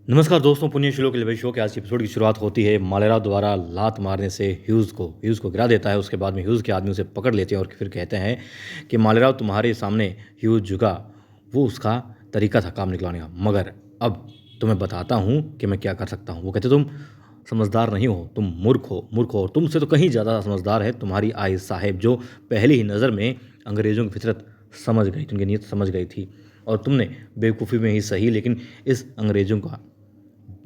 नमस्कार दोस्तों, पुण्य श्लोक लेवल शो के आज की एपिसोड की शुरुआत होती है मालेराव द्वारा लात मारने से ह्यूज़ को गिरा देता है। उसके बाद में ह्यूज़ के आदमी उसे पकड़ लेते हैं और फिर कहते हैं कि मालेराव तुम्हारे सामने ह्यूज़ झुका, वो उसका तरीका था काम निकलवाने का, मगर अब तुम्हें बताता हूँ कि मैं क्या कर सकता हूँ। वो कहते तुम समझदार नहीं हो, तुम मूर्ख हो और तुमसे तो कहीं ज़्यादा समझदार है तुम्हारी आई साहेब, जो पहली ही नज़र में अंग्रेज़ों की फितरत समझ गई, उनकी नीयत समझ गई थी। और तुमने बेवकूफ़ी में ही सही, लेकिन इस अंग्रेज़ों का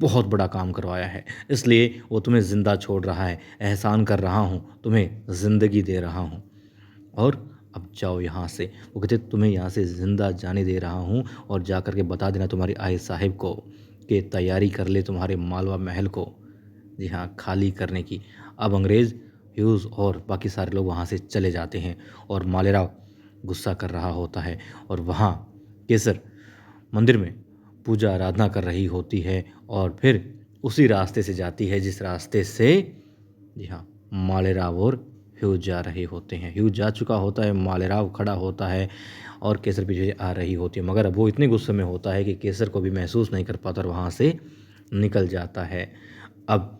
बहुत बड़ा काम करवाया है, इसलिए वो तुम्हें ज़िंदा छोड़ रहा है। एहसान कर रहा हूँ, तुम्हें ज़िंदगी दे रहा हूँ और अब जाओ यहाँ से। वो कहते तुम्हें यहाँ से ज़िंदा जाने दे रहा हूँ और जा कर के बता देना तुम्हारी आई साहिब को कि तैयारी कर ले तुम्हारे मालवा महल को, जी हाँ, खाली करने की। अब अंग्रेज़, ह्यूज़ और बाकी सारे लोग वहाँ से चले जाते हैं और मालेराव गुस्सा कर रहा होता है और वहाँ केसर मंदिर में पूजा आराधना कर रही होती है और फिर उसी रास्ते से जाती है जिस रास्ते से, जी हाँ, मालेराव और ह्यूज जा रहे होते हैं। ह्यूज जा चुका होता है, मालेराव खड़ा होता है और केसर पीछे आ रही होती है, मगर अब वो इतने गुस्से में होता है कि केसर को भी महसूस नहीं कर पाता और वहाँ से निकल जाता है। अब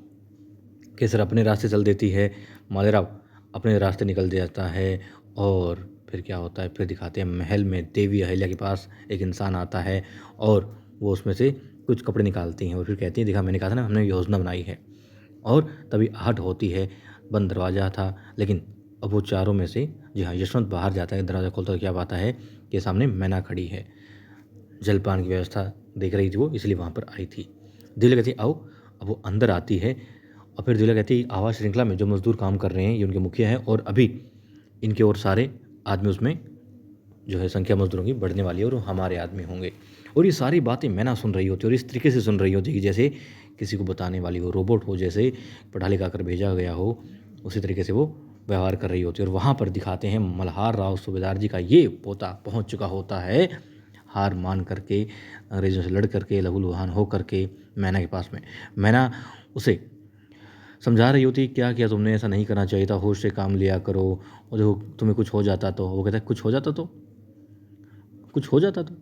केसर अपने रास्ते चल देती है, मालेराव अपने रास्ते निकल जाता है और फिर क्या होता है, फिर दिखाते हैं महल में देवी अहिल्या के पास एक इंसान आता है और वो उसमें से कुछ कपड़े निकालती हैं और फिर कहती हैं, देखा मैंने कहा था ना, हमने योजना बनाई है। और तभी आहट होती है, बंद दरवाज़ा था, लेकिन अब वो चारों में से, जी हाँ, यशवंत बाहर जाता है, दरवाज़ा खोलता है, क्या बात है कि सामने मैना खड़ी है। जलपान की व्यवस्था देख रही थी वो, इसलिए वहाँ पर आई थी। दिव्या कहती आओ। अब वो अंदर आती है और फिर दिव्या कहती आवास श्रृंखला में जो मजदूर काम कर रहे हैं ये उनके मुखिया हैं और अभी इनके और सारे आदमी उसमें जो है संख्या मजदूरों की बढ़ने वाली है और हमारे आदमी होंगे। और ये सारी बातें मैना सुन रही होती है और इस तरीके से सुन रही होती है कि जैसे किसी को बताने वाली हो, रोबोट हो, जैसे पढ़ा लिखा कर भेजा गया हो, उसी तरीके से वो व्यवहार कर रही होती है। और वहाँ पर दिखाते हैं मल्हार राव सूबेदार जी का ये पोता पहुँच चुका होता है, हार मान करके, अंग्रेज़ों से लड़ करके, लहूलुहान हो करके मैना के पास में। मैना उसे समझा रही होती, क्या किया तुमने, ऐसा नहीं करना चाहिए था, होश से काम लिया करो, और देखो तुम्हें कुछ हो जाता तो। वो कहता है कुछ हो जाता तो, कुछ हो जाता तो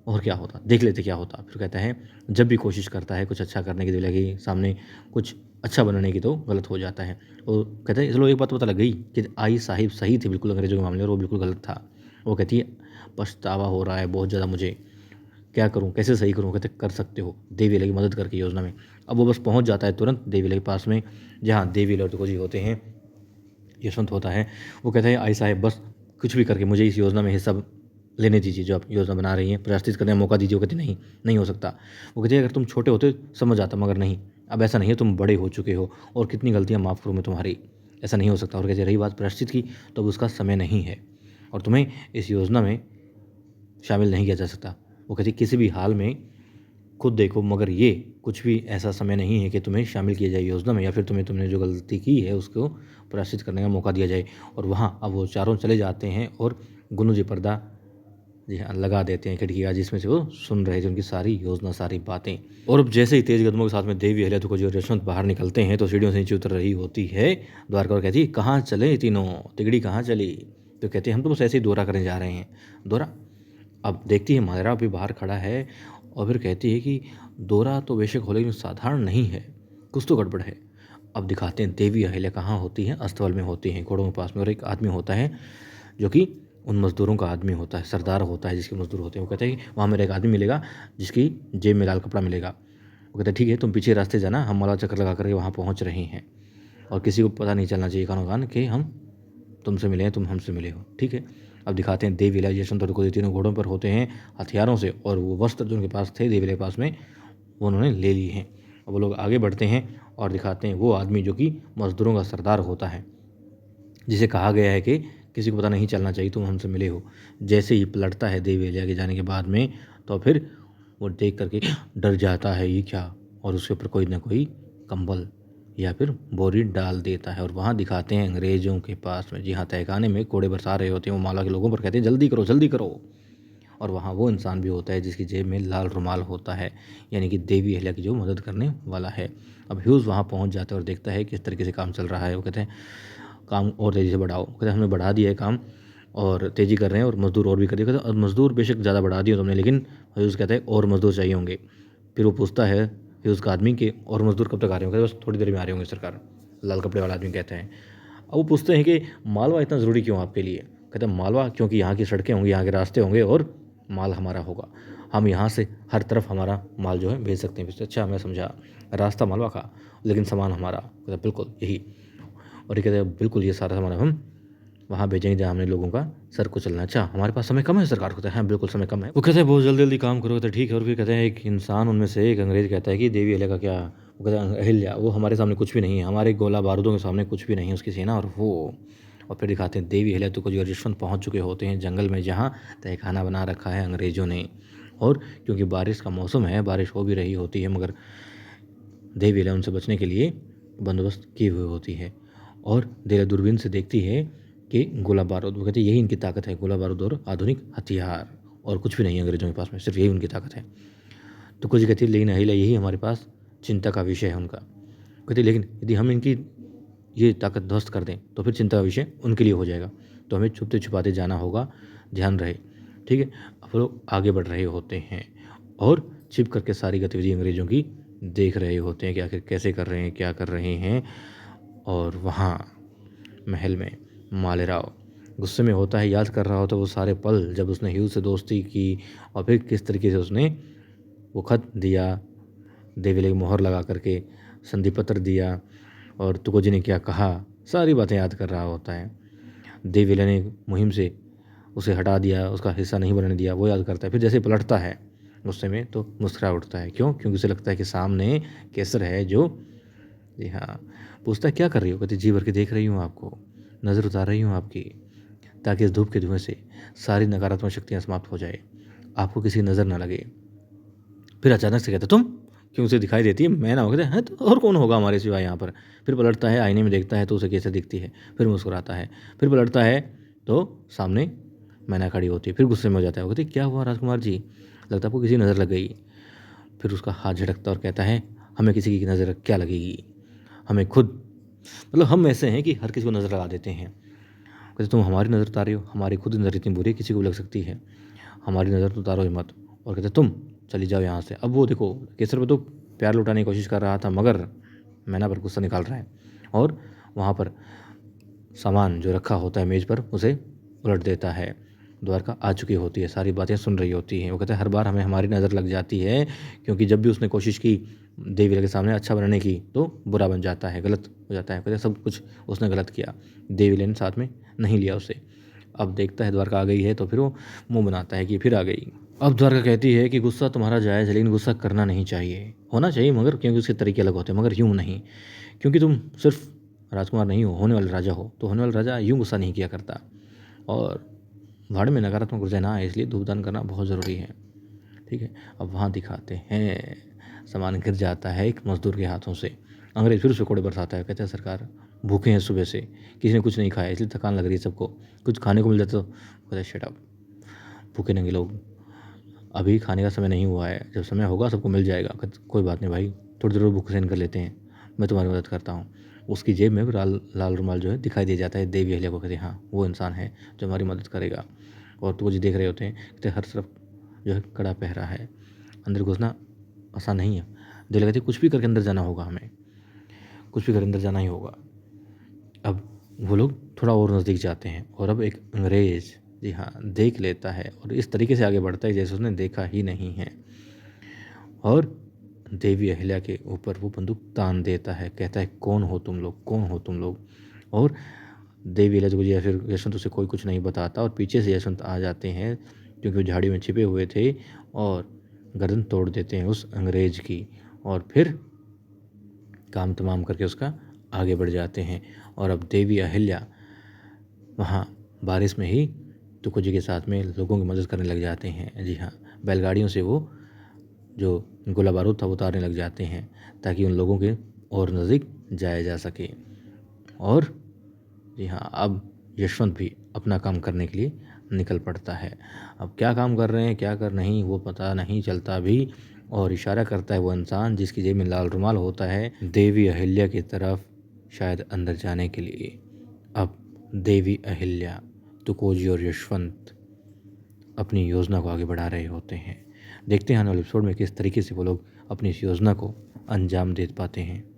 और क्या होता, देख लेते क्या होता। फिर कहता है जब भी कोशिश करता है कुछ अच्छा करने की, दिल लगी सामने कुछ अच्छा बनने की, तो गलत हो जाता है। और कहता है चलो एक बात पता लग गई कि आई साहिब सही थी बिल्कुल अंग्रेज़ों के मामले में, और वो बिल्कुल गलत था। वो कहती है पछतावा हो रहा है बहुत ज़्यादा मुझे, क्या करूँ, कैसे सही करूँ। कहते कर सकते हो, देवी लगी मदद करके योजना में। अब वो बस पहुँच जाता है तुरंत देवी लगे पास में, जहाँ देवी और तुको जी होते हैं, यशवंत होता है। वो कहता है आई साहब बस कुछ भी करके मुझे इस योजना में हिस्सा लेने दीजिए, जो आप योजना बना रही हैं, प्रयास करने का मौका दीजिए। वो कहती नहीं, नहीं हो सकता। वो कहती है अगर तुम छोटे होते समझ आता, मगर नहीं, अब ऐसा नहीं है, तुम बड़े हो चुके हो और कितनी गलतियाँ माफ़ करूँ मैं तुम्हारी, ऐसा नहीं हो सकता। और कहती रही बात प्रायश्चित की, तो अब उसका समय नहीं है और तुम्हें इस योजना में शामिल नहीं किया जा सकता। वो कहती किसी भी हाल में खुद देखो, मगर ये कुछ भी ऐसा समय नहीं है कि तुम्हें शामिल किया जाए योजना में, या फिर तुमने जो गलती की है उसको प्रायश्चित करने का मौका दिया जाए। और वहाँ अब वो चारों चले जाते हैं और गुन्नू जी पर्दा, जी हाँ, लगा देते हैं खिड़की का, जिसमें से वो सुन रहे थे उनकी सारी योजना, सारी बातें। और अब जैसे ही तेज कदमों के साथ में देवी अहिल्या तुको जी और यशवंत बाहर निकलते हैं तो सीढ़ियों से नीचे उतर रही होती है द्वारका और कहती है कहाँ चले तीनों, तिगड़ी कहाँ चली। तो कहते हैं हम तो बस ऐसे ही दौरा करने जा रहे हैं। दौरा? अब देखती है मालेराव भी बाहर खड़ा है और फिर कहती है कि दौरा तो बेशक हो, लेकिन साधारण नहीं है, कुछ तो गड़बड़ है। अब दिखाते हैं देवी अहिल्या कहाँ होती हैं, अस्तबल में होती हैं, घोड़ों के पास में, और एक आदमी होता है जो कि उन मज़दूरों का आदमी होता है, सरदार होता है जिसके मज़दूर होते हैं। वो कहते हैं कि वहाँ मेरा एक आदमी मिलेगा जिसकी जेब में लाल कपड़ा मिलेगा। वो कहते हैं ठीक है, तुम पीछे रास्ते जाना, हम माला चक्कर लगा करके वहाँ पहुँच रहे हैं और किसी को पता नहीं चलना चाहिए कानो कान कि हम तुमसे मिले हैं, तुम हमसे मिले हो, ठीक है। अब दिखाते हैं देवी अहिल्या यशवंत को तीनों घोड़ों पर होते हैं हथियारों से, और वो वस्त्र जो उनके पास थे देवी अहिल्या के पास में, वो उन्होंने ले लिए हैं। अब वो लोग आगे बढ़ते हैं और दिखाते हैं वो आदमी जो कि मज़दूरों का सरदार होता है, जिसे कहा गया है कि किसी को पता नहीं चलना चाहिए तुम हमसे मिले हो। जैसे ही पलटता है देवी अहिल्या के जाने के बाद में, तो फिर वो देख करके डर जाता है, ये क्या, और उसके ऊपर कोई ना कोई कंबल या फिर बोरी डाल देता है। और वहाँ दिखाते हैं अंग्रेज़ों के पास में, जी हाँ, तहखाने में कोड़े बरसा रहे होते हैं वो माला के लोगों पर, कहते हैं जल्दी करो जल्दी करो। और वहाँ वो इंसान भी होता है जिसकी जेब में लाल रुमाल होता है, यानी कि देवी अहिल्या की जो मदद करने वाला है। अब ह्यूज़ वहाँ पहुँच जाता है और देखता है किस तरीके से काम चल रहा है। वो कहते हैं काम और तेज़ी से बढ़ाओ। कहते हैं हमने बढ़ा दिया है काम और तेज़ी कर रहे हैं, और मज़दूर और भी कर दिए। कहते हैं और मज़दूर बेशक ज़्यादा बढ़ा दिए तुमने, लेकिन ह्यूज़ कहते हैं और मज़दूर चाहिए होंगे। फिर वो पूछता है ह्यूज़ का आदमी कि और मज़दूर कब तक आ रहे होंगे? बस थोड़ी देर में आ रहे होंगे सरकार, लाल कपड़े वाला आदमी कहते हैं। अब वो पूछते हैं कि मालवा इतना ज़रूरी क्यों आपके लिए? कहते हैं मालवा क्योंकि यहाँ की सड़कें होंगी, यहाँ के रास्ते होंगे और माल हमारा होगा। हम यहाँ से हर तरफ हमारा माल जो है भेज सकते हैं। अच्छा मैं समझा, रास्ता मालवा का लेकिन सामान हमारा। कहता बिल्कुल यही। और ये कहते हैं बिल्कुल ये सारा सामान हम वहाँ भेजेंगे जहाँ हमने लोगों का सर को चलना। अच्छा हमारे पास समय कम है सरकार को? कहते हैं हाँ बिल्कुल समय कम है। वो कहते हैं बहुत जल्दी जल्दी काम करो। कहते हैं ठीक है। और फिर कहते हैं एक इंसान उनमें से एक अंग्रेज कहता है कि देवी अहिल्या का क्या? वो कहता है अहिल्या वो हमारे सामने कुछ भी नहीं है, हमारे गोला बारूदों के सामने कुछ भी नहीं है उसकी सेना। और फिर दिखाते हैं देवी अहिल्या तुकोजी और यशवंत पहुँच चुके होते हैं जंगल में जहाँ तहखाना बना रखा है अंग्रेज़ों ने। और क्योंकि बारिश का मौसम है, बारिश हो भी रही होती है, मगर देवी अहिल्या उनसे बचने के लिए बंदोबस्त की हुई होती है। और देवी दूरबीन से देखती है कि गोला बारूद, वो कहते हैं यही इनकी ताकत है, गोला बारूद और आधुनिक हथियार, और कुछ भी नहीं है अंग्रेज़ों के पास में, सिर्फ यही उनकी ताकत है। तो कुछ कहती है लेकिन अहिल्या यही हमारे पास चिंता का विषय है उनका। कहती है लेकिन यदि हम इनकी ये ताकत ध्वस्त कर दें तो फिर चिंता का विषय उनके लिए हो जाएगा, तो हमें छुपते छुपाते जाना होगा, ध्यान रहे। ठीक है। अब लोग आगे बढ़ रहे होते हैं और छिप करके सारी गतिविधि अंग्रेज़ों की देख रहे होते हैं कि आखिर कैसे कर रहे हैं, क्या कर रहे हैं। और वहाँ महल में मालेराव गुस्से में होता है, याद कर रहा होता है वो सारे पल जब उसने ह्यूज से दोस्ती की और फिर किस तरीके से उसने वो खत दिया, देवी अहिल्या की मोहर लगा करके संधि पत्र दिया और तुकोजी ने क्या कहा, सारी बातें याद कर रहा होता है। देवी अहिल्या ने मुहिम से उसे हटा दिया, उसका हिस्सा नहीं बनने दिया, वो याद करता है। फिर जैसे पलटता है गुस्से में तो मुस्कुरा उठता है। क्यों? क्योंकि उसे लगता है कि सामने केसर है जो, जी हाँ। पूछता है क्या कर रही हो? कहती जी भर के देख रही हूँ आपको, नज़र उतार रही हूँ आपकी, ताकि इस धूप के धुएं से सारी नकारात्मक शक्तियाँ समाप्त हो जाए, आपको किसी की नज़र ना लगे। फिर अचानक से कहता तुम? क्यों? उसे दिखाई देती है मैं ना हो। कहते हैं तो और कौन होगा हमारे सिवा यहाँ पर? फिर पलटता है, आईने में देखता है तो उसे कैसे दिखती है, फिर मुस्कुराता है। फिर पलटता है तो सामने मैना खड़ी होती है। फिर गुस्से में हो जाता है। वो कहती क्या हुआ राजकुमार जी, लगता है आपको किसी नज़र लग गई। फिर उसका हाथ झटकता और कहता है हमें किसी की नज़र क्या लगेगी, हमें खुद, मतलब हम ऐसे हैं कि हर किसी को नज़र लगा देते हैं। कहते तुम हमारी नज़र उतार रही हो, हमारी खुद नज़र इतनी बुरी किसी को भी लग सकती है, हमारी नज़र तो उतारो ही मत। और कहते तुम चली जाओ यहाँ से। अब वो देखो केसर पर तो प्यार लुटाने की कोशिश कर रहा था मगर मैना पर गुस्सा निकाल रहा है और वहाँ पर सामान जो रखा होता है मेज़ पर उसे उलट देता है। द्वारका आ चुकी होती है, सारी बातें सुन रही होती हैं। वो कहते हैं हर बार हमें हमारी नज़र लग जाती है, क्योंकि जब भी उसने कोशिश की देवी अहिल्या के सामने अच्छा बनने की तो बुरा बन जाता है, गलत हो जाता है। कहते हैं सब कुछ उसने गलत किया, देवी अहिल्या ने साथ में नहीं लिया उसे। अब देखता है द्वारका आ गई है तो फिर वो मुँह बनाता है कि फिर आ गई। अब द्वारका कहती है कि गुस्सा तुम्हारा जायज़ है लेकिन गुस्सा करना नहीं चाहिए, होना चाहिए मगर, क्योंकि उसके तरीके अलग होते हैं, मगर यूँ नहीं। क्योंकि तुम सिर्फ राजकुमार नहीं हो, होने वाले राजा हो, तो होने वाला राजा यूँ गुस्सा नहीं किया करता। और भाड़ में नकारात्मक ऊर्जा ना आए इसलिए धूपदान करना बहुत ज़रूरी है। ठीक है। अब वहाँ दिखाते हैं सामान गिर जाता है एक मजदूर के हाथों से। अंग्रेज फिर उसे कोड़े बरसाता है। कहते हैं सरकार भूखे हैं सुबह से, किसी ने कुछ नहीं खाया इसलिए थकान लग रही है सबको, कुछ खाने को मिल जाता तो। कहते हैं शट अप, भूखे नंगे लोग, अभी खाने का समय नहीं हुआ है, जब समय होगा सबको मिल जाएगा। कहते कोई बात नहीं भाई, थोड़ी देर भूख सहन कर लेते हैं, मैं तुम्हारी मदद करता हूँ। उसकी जेब में भी लाल रुमाल जो है दिखाई दे जाता है देवी अहिल्या को। कहते हाँ वो इंसान है जो हमारी मदद करेगा। और तो वो जी देख रहे होते हैं, कहते हर तरफ जो है कड़ा पहरा है, अंदर घुसना आसान नहीं है। दिल कहते कुछ भी करके अंदर जाना होगा, हमें कुछ भी करके अंदर जाना ही होगा। अब वो लोग थोड़ा और नज़दीक जाते हैं और अब एक अंग्रेज़, जी हाँ, देख लेता है और इस तरीके से आगे बढ़ता है जैसे उसने देखा ही नहीं है, और देवी अहिल्या के ऊपर वो बंदूक तान देता है। कहता है कौन हो तुम लोग, कौन हो तुम लोग। और देवी अहिल्या को या फिर यशवंत उसे कोई कुछ नहीं बताता और पीछे से यशवंत आ जाते हैं क्योंकि वो झाड़ी में छिपे हुए थे और गर्दन तोड़ देते हैं उस अंग्रेज की, और फिर काम तमाम करके उसका आगे बढ़ जाते हैं। और अब देवी अहिल्या वहाँ बारिश में ही तुकोजी के साथ में लोगों की मदद करने लग जाते हैं। जी हाँ, बैलगाड़ियों से वो जो गोला बारूद था वो उतारने लग जाते हैं ताकि उन लोगों के और नज़दीक जाया जा सके। और जी हाँ, अब यशवंत भी अपना काम करने के लिए निकल पड़ता है। अब क्या काम कर रहे हैं क्या कर नहीं वो पता नहीं चलता भी, और इशारा करता है वो इंसान जिसकी जेब में लाल रुमाल होता है देवी अहिल्या की तरफ, शायद अंदर जाने के लिए। अब देवी अहिल्या, तुकोजी और यशवंत अपनी योजना को आगे बढ़ा रहे होते हैं। देखते हैं आने वाले एपिसोड में किस तरीके से वो लोग अपनी इस योजना को अंजाम दे पाते हैं।